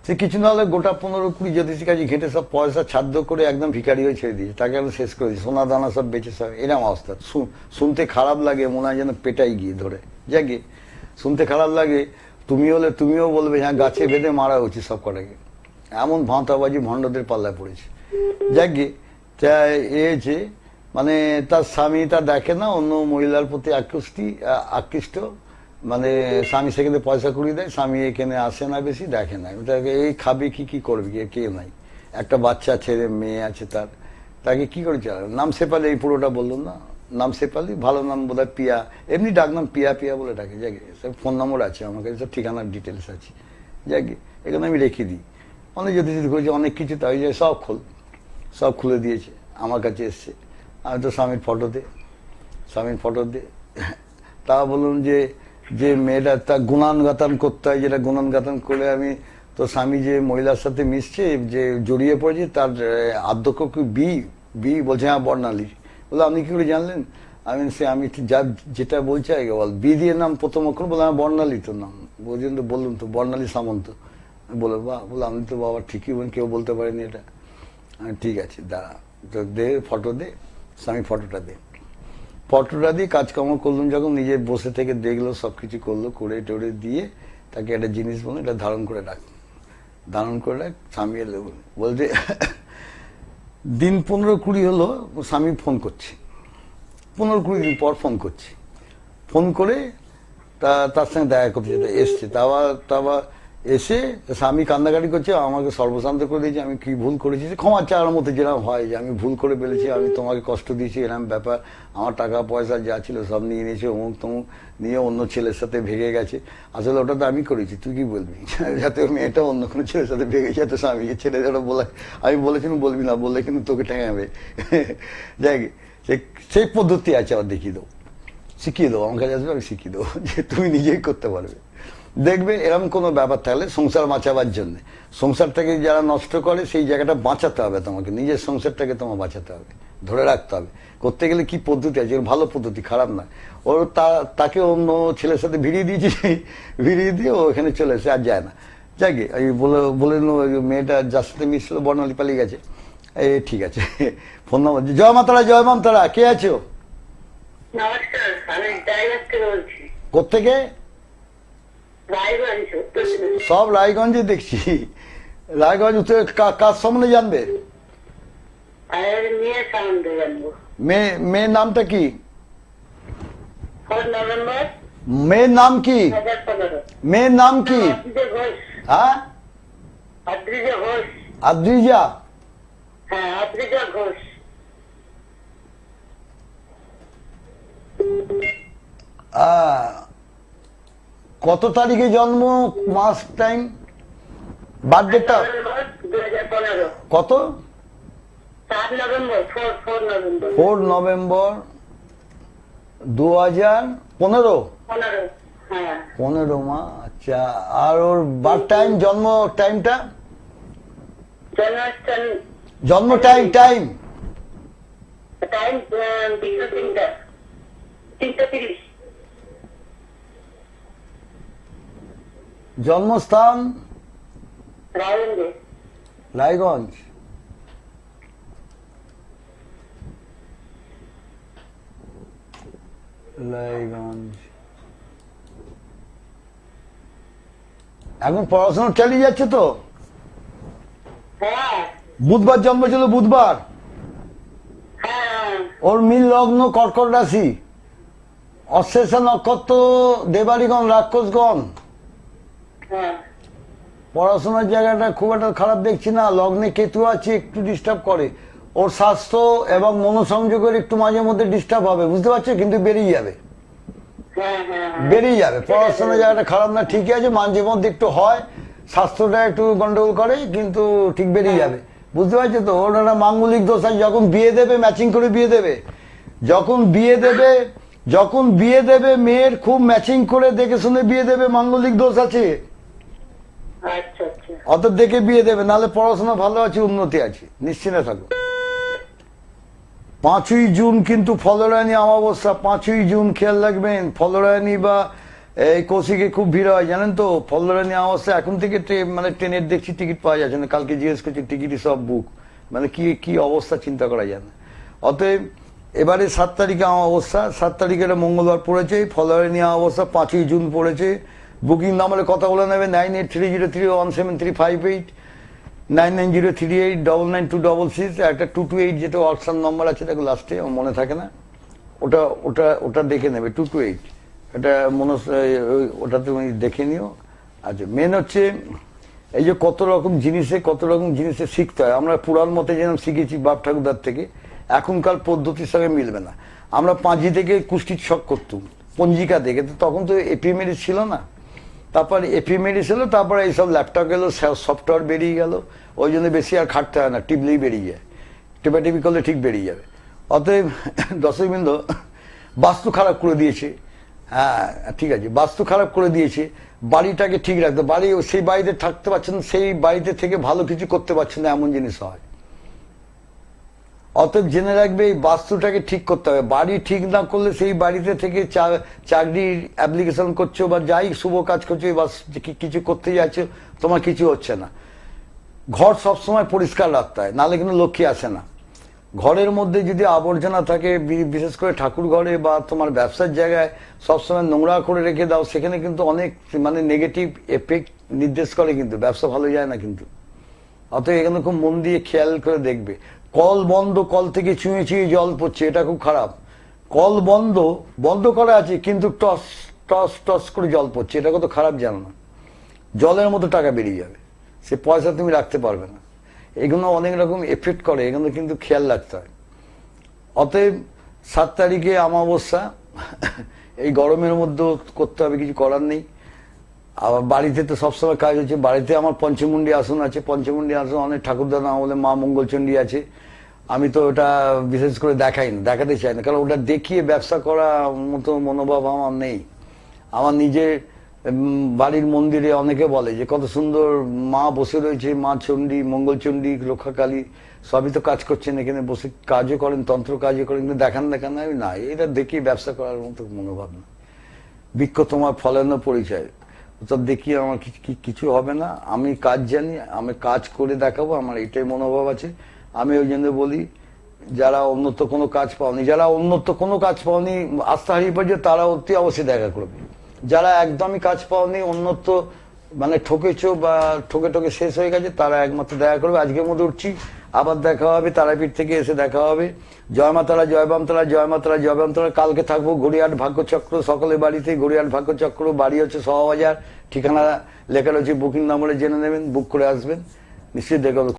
সে কিছু না হলে গোটা 15-20 জ্যোতিষী কাজে ঘেটে সব পয়সা ছাদ্য করে একদম ভিখারি হয়ে ছেড়ে দিয়েছে, তাকে আমি শেষ করে দিয়েছি, সোনা দানা সব বেঁচে সব এরকম অবস্থা। শুনতে খারাপ লাগে, মনে হয় যেন পেটাই গিয়ে ধরে, যাকে শুনতে খারাপ লাগে। তুমিও বলবে হ্যাঁ, গাছে বেঁধে মারা উচিত সব কটাকে, এমন ভাঁতাবাজি ভণ্ডদের পাল্লায় পড়েছে। যাকে এসে মানে তার স্বামী তা দেখে না, অন্য মহিলার প্রতি আকৃষ্ট, মানে স্বামী সেখানে পয়সা কুড়ি দেয়, স্বামী এখানে আসে না, বেশি দেখে না, তাকে এই খাবে কি করবে, কে নাই, একটা বাচ্চা ছেলে মেয়ে আছে তার, তাকে কি করে চালাবে? নাম শেফালি, এই পুরোটা বললাম না, নাম শেফালি, ভালো নাম বোধ হয় পিয়া, এমনি ডাকনাম পিয়া বলে ডাকে। যাকে সব ফোন নম্বর আছে আমার কাছে, সব ঠিকানার ডিটেলস আছে, যাকে এখানে আমি রেখে দিই। অনেক জ্যোতিষী করেছি, অনেক কিছু, তাই যে সব খুলে দিয়েছে, আমার কাছে এসছে। আমি তো স্বামীর ফটো দে তা বলুন যে মেয়েটা তা গুণানগাতান করতে হয়, যেটা গুণানগাতান করে আমি তো স্বামী যে মহিলার সাথে মিশছে, যে জড়িয়ে পড়েছে, তার আদ্যক্ষ কি বি বলছে, হ্যাঁ বর্ণালী। বলে আপনি কি করে জানলেন? আমি যেটা বলছে আগে বল, বি দিয়ে নাম প্রথম অক্ষর, বলে হ্যাঁ বর্ণালী তো নাম, বলছেন তো, বললুম তো বর্ণালী সামন্ত। বলে বাহ, বলে আমি তো বাবা ঠিকই বলেন, কেউ বলতে পারেনি এটা। ঠিক আছে দাঁড়া, তো দে ফটো দে, স্বামী ফটোটা দিয়ে কাজকর্ম করলাম, যখন নিজে বসে থেকে দেখলো, সবকিছু করলো, করে টোরে দিয়ে তাকে একটা জিনিস বললো, এটা ধারণ করে রাখ। স্বামী এলো, বলতে দিন 15-20 হলো, স্বামী ফোন করছে, 15-20 দিন পর ফোন করে তার সঙ্গে দেখা করতে যেতে এসছে। তা এসে স্বামী কান্নাকাটি করছে, আমাকে সর্বশান্ত করে দিয়েছে, আমি কি ভুল করেছি, ক্ষমা চাওয়ার মতো যেরকম হয়, যে আমি ভুল করে ফেলেছি, আমি তোমাকে কষ্ট দিয়েছি, এরকম ব্যাপার, আমার টাকা পয়সা যা ছিল সব নিয়ে নিয়েছে, অমুক তমুক নিয়ে অন্য ছেলের সাথে ভেগে গেছে। আসলে ওটা তো আমি করেছি, তুই কি বলবি? যাতে মেয়েটা অন্য কোনো ছেলের সাথে ভেগে যাতে স্বামীকে ছেড়ে দেওয়া বলে, আমি বলেছিলাম বলবি না, বললে কিন্তু তোকে ঠেঙাবে। যাই সেই পদ্ধতি আছে, আবার দেখিয়ে দেবো। শিখিয়ে দেবো, আমার কাছে আসবে, আমি শিখিয়ে দেবো যে তুমি নিজেই করতে পারবে। দেখবে এরকম কোনো ব্যাপার থাকলে সংসার বাঁচাবার জন্য, সংসারটাকে যারা নষ্ট করে সেই জায়গাটা বাঁচাতে হবে তোমাকে, নিজের সংসারটাকে তোমার বাঁচাতে হবে, ধরে রাখতে হবে। করতে গেলে কি পদ্ধতি আছে, ওর ভালো পদ্ধতি, খারাপ না। ওর তাকে অন্য ছেলের সাথে ভিড়িয়ে দিয়েছে, ভিড়িয়ে দিয়ে ও এখানে চলে এসে আর যায় না। যাই গে, বলে মেয়েটা যার সাথে মিশছিল বর্ণালী পালিয়ে গেছে। ঠিক আছে, ফোন নাম্বার। জয় মাতারা, জয় মাতারা। কে আছো? নমস্কার, আমি ড্রাইভার থেকে বলছি। কোত্থেকে? রায়গঞ্জ, উত্তর দিনাজপুর। সব রায়গঞ্জে দেখছি। রায়গঞ্জ উত্তরে কার সম্বন্ধে জানবে? আর নিয়ে সম্বন্ধে জানবো। মেয়ের নামটা কি? 4 নভেম্বর মেয়ের নাম কি? 2015। মেয়ের নাম কি? অদ্রিজা ঘোষ। হ্যাঁ, অদ্রিজা ঘোষ। আদ্রিজা। হ্যাঁ, অদ্রিজা ঘোষ। কত তারিখে জন্ম, মাস, টাইম, বার্থডেটা? 2015। কত? 4 নভেম্বর, 4 নভেম্বর। 4 নভেম্বর 2015। 15। হ্যাঁ। 15 মা, আচ্ছা। আর ওর বার্থ টাইম, জন্ম টাইমটা? জন্মস্থান জন্ম টাইম টাইম বিকেল 3:30। জন্মস্থান? রায়গঞ্জে। রায়গঞ্জ। রায়গঞ্জ। এখন পড়াশোনা চালিয়ে যাচ্ছে তো? হ্যাঁ। বুধবার জন্ম ছিল, বুধবার। হ্যাঁ। ওর মিল লগ্ন কর্কট রাশি, অশ্লেষা নক্ষত্র, দেবাড়িগণ, রাক্ষসগণ। হ্যাঁ। পড়াশোনার জায়গাটা খুব একটা খারাপ দেখছি না। লগ্নে কেতু আছে, একটু ডিস্টার্ব করে। ওর স্বাস্থ্য এবং মনোসংযোগের একটু মাঝে মধ্যে ডিস্টার্ব হবে, বুঝতে পারছো, কিন্তু বেরিয়ে যাবে, হ্যাঁ। হ্যাঁ। বেরিয়ে যাবে। পড়াশোনার জায়গাটা খারাপ না, ঠিকই আছে। মাঝে মধ্যে একটু হয়, স্বাস্থ্যটা একটু গন্ডগোল করে, কিন্তু ঠিক বেরিয়ে যাবে, বুঝতে পারছো তো। ওর একটা মাঙ্গলিক দোষ আছে, যখন বিয়ে দেবে ম্যাচিং করে বিয়ে দেবে। যখন বিয়ে দেবে মেয়ের খুব ম্যাচিং করে দেখে শুনে বিয়ে দেবে, মাঙ্গলিক দোষ আছে। আচ্ছা আচ্ছা। অত দেখে বিয়ে দেবে, নাহলে পড়াশোনা ভালো আছে, উন্নতি আছে, নিশ্চিন্তে থাকো। 5ই জুন কিন্তু ফলরায়ণী অমাবস্যা, 5ই জুন খেয়াল রাখবেন। ফলরায়ণী বা এই কৌশিকে খুব ভিড় হয়, জানেন তো। ফলরায়ণী অমাবস্যা এখন থেকে মানে ট্রেনের দেখছি টিকিট পাওয়া যাচ্ছে না। কালকে জিজ্ঞেস করছি, টিকিটই সব বুক। মানে কি অবস্থা চিন্তা করা যায় না। অতএব এবারে 7 তারিখে অমাবস্যা, 7 তারিখে এটা মঙ্গলবার পড়েছে, ফলরায়ণী অমাবস্যা 5ই জুন পড়েছে। বুকিং নাম্বারে কথা বলে নেবে 9830317358, 9903899266, একটা 228 যেটা হোয়াটসঅ্যাপ নাম্বার আছে, দেখো লাস্টে, আমার মনে থাকে না, ওটা দেখে নেবে। 228 এটা ওটা তুমি দেখে নিও। আচ্ছা, মেন হচ্ছে এই যে কত রকম জিনিসে শিখতে হয়। আমরা পুরাণ মতে যেরকম শিখেছি বাপ ঠাকুরদার থেকে, এখনকার পদ্ধতির সঙ্গে মিলবে না। আমরা পাঁজি থেকে কুষ্টির ছক করতাম, পঞ্জিকা দেখে। তো তখন তো এপিএমএডি ছিল না, তারপর এপিএমএডি ছিল, তারপরে এইসব ল্যাপটপ গেল, সফটওয়্যার বেরিয়ে গেল। ওই জন্য বেশি আর খাটতে হয় না, টিপলেই বেরিয়ে যায়, টিপাটিপি করলে ঠিক বেরিয়ে যাবে। অতএব দর্শকবৃন্দ, বাস্তু খারাপ করে দিয়েছে। হ্যাঁ ঠিক আছে, বাস্তু খারাপ করে দিয়েছে, বাড়িটাকে ঠিক রাখতে। সেই বাড়িতে থাকতে পারছেন, সেই বাড়িতে থেকে ভালো কিছু করতে পারছেন না, এমন জিনিস হয়। অতএব জেনে রাখবে, এই বাস্তুটাকে ঠিক করতে হবে। বাড়ি ঠিক না করলে সেই বাড়িতে থেকে চাকরির অ্যাপ্লিকেশন করছো বা যাই শুভ কাজ করছো, কিছু করতে যাচ্ছ, তোমার কিছু হচ্ছে না। ঘর সবসময় পরিষ্কার রাখতে হয়, নাহলে কিন্তু লক্ষ্মী আসে না। ঘরের মধ্যে যদি আবর্জনা থাকে, বিশেষ করে ঠাকুর ঘরে বা তোমার ব্যবসার জায়গায় সবসময় নোংরা করে রেখে দাও, সেখানে কিন্তু অনেক মানে নেগেটিভ এফেক্ট নির্দেশ করে, কিন্তু ব্যবসা ভালো যায় না কিন্তু। অতএব এখানে খুব মন দিয়ে খেয়াল করে দেখবে। কল বন্ধ, কল থেকে চুঁয়ে চুঁয়ে জল পড়ছে, এটা খুব খারাপ। কল বন্ধ করা আছে, কিন্তু টস টস টস করে জল পড়ছে, এটা কত খারাপ জানো না। জলের মতো টাকা বেরিয়ে যাবে, সে পয়সা তুমি রাখতে পারবে না। এগুলো অনেক রকম এফেক্ট করে, এগুলো কিন্তু খেয়াল রাখতে হয়। অতএব 7 তারিখে অমাবস্যা, এই গরমের মধ্যেও করতে হবে, কিছু করার নেই। আবার বাড়িতে তো সবসময় কাজ হচ্ছে। বাড়িতে আমার পঞ্চমুণ্ডী আসন আছে, পঞ্চমুণ্ডী আসন অনেক ঠাকুরদার নাম বলে মা মঙ্গলচণ্ডী আছে, আমি তো ওটা বিশেষ করে দেখাই না, দেখাতে চাই না, কারণ ওটা দেখিয়ে ব্যবসা করা মতো মনোভাব আমার নেই। আমার নিজের বাড়ির মন্দিরে অনেকে বলে যে কত সুন্দর মা বসে রয়েছে, মা চণ্ডী, মঙ্গলচণ্ডী, রক্ষাকালী সবই তো কাজ করছেন এখানে বসে, কাজও করেন, তন্ত্র কাজও করেন, কিন্তু দেখান আমি না, এটা দেখিয়ে ব্যবসা করার মতো মনোভাব না। বৃক্ষ তোমার ফলানো পরিচয়, ওসব দেখিয়ে আমার কিছু হবে না। আমি কাজ জানি, আমি কাজ করে দেখাবো, আমার এটাই মনোভাব আছে। আমি ওই জন্য বলি, যারা উন্নত কোনো কাজ পাওনি, যারা উন্নত কোনো কাজ পাওনি, আস্থা হারিয়ে পড়ছে, তারা অতি অবশ্যই দেখা করবে। যারা একদমই কাজ পাওনি, উন্নত মানে ঠকেছো বা ঠকে শেষ হয়ে গেছে, তারা একমাত্র দেখা করবে। আজকের মধ্যে উঠছি, আবার দেখা হবে, তারাপীঠ থেকে এসে দেখা হবে। জয় মাতারা, জয় বামতারা, জয় মাতারা, জয় বামতারা। কালকে থাকবো গড়িয়াহাট ভাগ্যচক্র, সকলের বাড়িতে গড়িয়াহাট ভাগ্যচক্র, বাড়ি হচ্ছে সহবাজার, ঠিকানা লেখা রয়েছে, বুকিং নম্বরে জেনে নেবেন, বুক করে আসবেন, নিশ্চয়ই দেখা হবে।